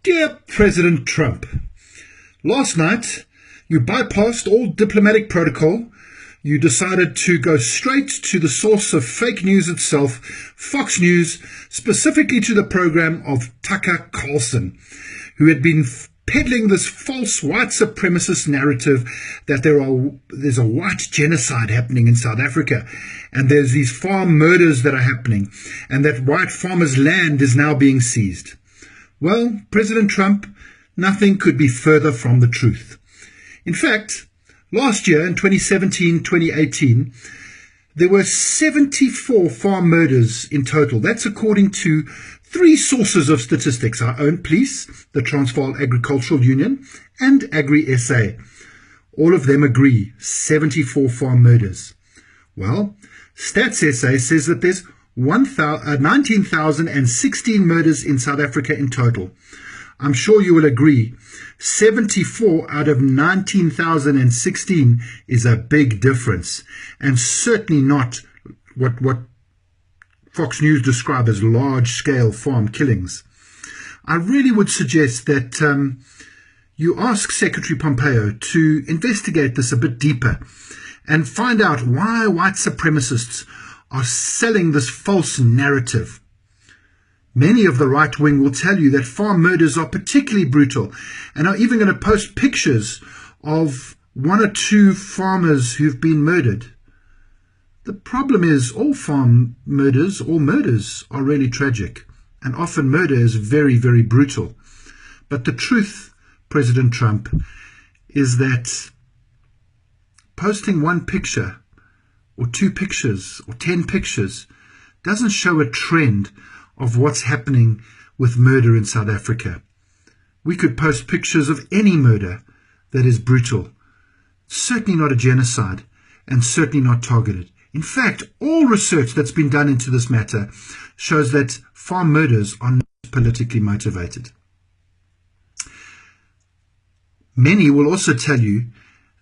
Dear President Trump, last night you bypassed all diplomatic protocol. You decided to go straight to the source of fake news itself, Fox News, specifically to the program of Tucker Carlson, who had been peddling this false white supremacist narrative that there's a white genocide happening in South Africa, and there's these farm murders that are happening, and that white farmers' land is now being seized. Well, President Trump, nothing could be further from the truth. In fact, last year, in 2017-2018, there were 74 farm murders in total. That's according to three sources of statistics: our own police, the Transvaal Agricultural Union, and Agri-SA. All of them agree, 74 farm murders. Well, Stats SA says that there's 19,016 murders in South Africa in total. I'm sure you will agree, 74 out of 19,016 is a big difference, and certainly not what Fox News describe as large-scale farm killings. I really would suggest that you ask Secretary Pompeo to investigate this a bit deeper and find out why white supremacists are selling this false narrative. Many of the right wing will tell you that farm murders are particularly brutal and are even going to post pictures of one or two farmers who've been murdered. The problem is all murders are really tragic, and often murder is very, very brutal. But the truth, President Trump, is that posting one picture or two pictures or 10 pictures doesn't show a trend of what's happening with murder in South Africa. We could post pictures of any murder that is brutal, certainly not a genocide, and certainly not targeted. In fact, all research that's been done into this matter shows that farm murders are not politically motivated. Many will also tell you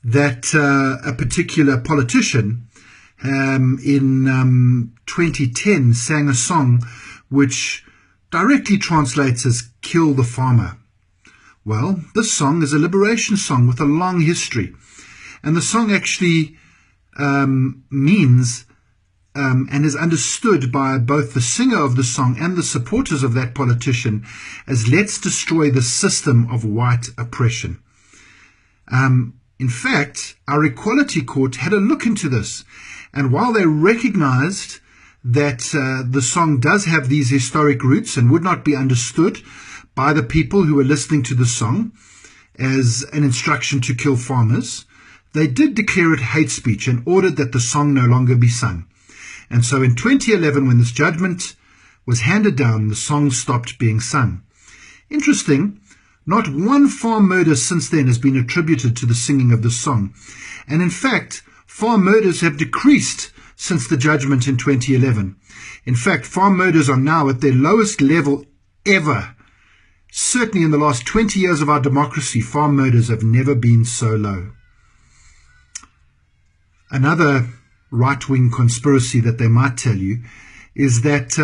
that a particular politician in 2010 sang a song which directly translates as "kill the farmer." Well, this song is a liberation song with a long history, and the song actually means and is understood by both the singer of the song and the supporters of that politician as "let's destroy the system of white oppression." In fact, our Equality Court had a look into this, and while they recognized that the song does have these historic roots and would not be understood by the people who were listening to the song as an instruction to kill farmers, they did declare it hate speech and ordered that the song no longer be sung. And so in 2011, when this judgment was handed down, the song stopped being sung. Interesting, not one farm murder since then has been attributed to the singing of the song. And in fact, farm murders have decreased since the judgment in 2011. In fact, farm murders are now at their lowest level ever. Certainly in the last 20 years of our democracy, farm murders have never been so low. Another right-wing conspiracy that they might tell you is that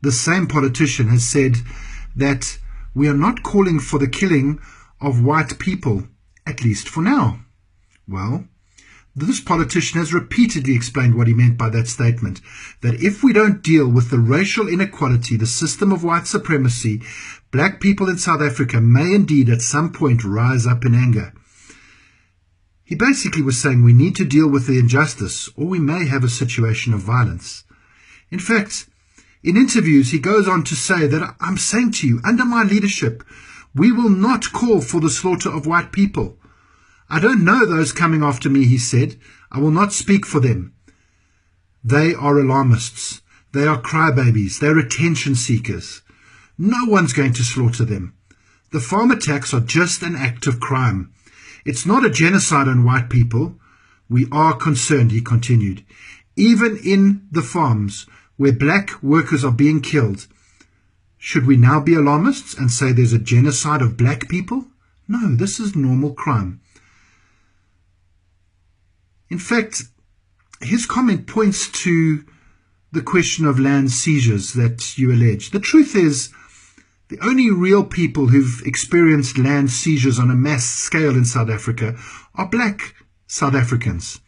the same politician has said that we are not calling for the killing of white people, at least for now. Well, this politician has repeatedly explained what he meant by that statement, that if we don't deal with the racial inequality, the system of white supremacy, black people in South Africa may indeed at some point rise up in anger. He basically was saying we need to deal with the injustice, or we may have a situation of violence. In fact, in interviews, he goes on to say that I'm saying to you, under my leadership, we will not call for the slaughter of white people. I don't know those coming after me, he said. I will not speak for them. They are alarmists. They are crybabies. They're attention seekers. No one's going to slaughter them. The farm attacks are just an act of crime. It's not a genocide on white people. We are concerned, he continued. Even in the farms where black workers are being killed, should we now be alarmists and say there's a genocide of black people? No, this is normal crime. In fact, his comment points to the question of land seizures that you allege. The truth is The only real people who've experienced land seizures on a mass scale in South Africa are black South Africans,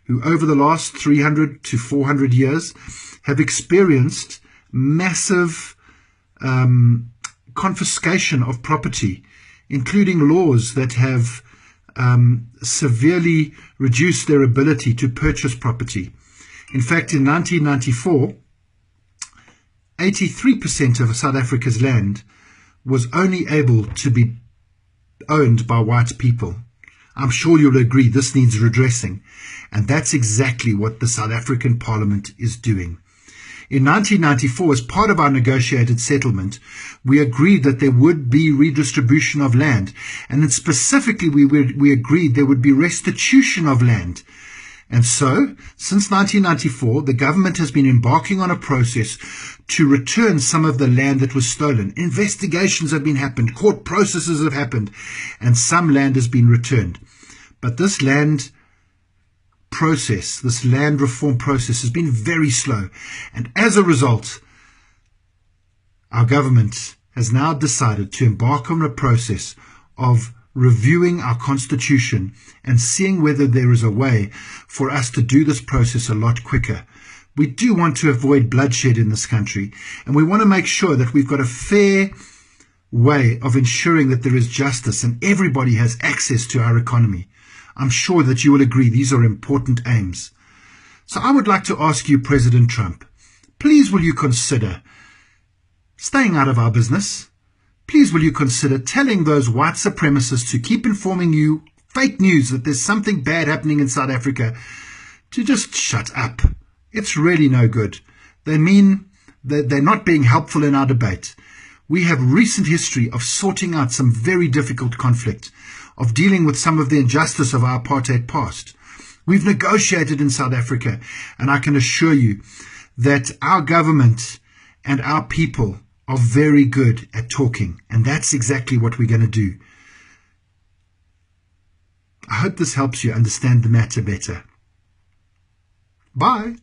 who over the last 300 to 400 years have experienced massive confiscation of property, including laws that have severely reduced their ability to purchase property. In fact, in 1994, 83% of South Africa's land was only able to be owned by white people. I'm sure you'll agree this needs redressing, and that's exactly what the South African Parliament is doing. In 1994, as part of our negotiated settlement, we agreed that there would be redistribution of land, and then specifically we agreed there would be restitution of land. And so, since 1994, the government has been embarking on a process to return some of the land that was stolen. Investigations have been happened, court processes have happened, and some land has been returned. But this land process, this land reform process, has been very slow. And as a result, our government has now decided to embark on a process of reviewing our constitution and seeing whether there is a way for us to do this process a lot quicker. We do want to avoid bloodshed in this country, and we want to make sure that we've got a fair way of ensuring that there is justice and everybody has access to our economy. I'm sure that you will agree these are important aims. So I would like to ask you, President Trump, please will you consider staying out of our business? Please will you consider telling those white supremacists who keep informing you fake news that there's something bad happening in South Africa to just shut up. It's really no good. They mean that they're not being helpful in our debate. We have recent history of sorting out some very difficult conflict, of dealing with some of the injustice of our apartheid past. We've negotiated in South Africa, and I can assure you that our government and our people are very good at talking, and that's exactly what we're going to do. I hope this helps you understand the matter better. Bye.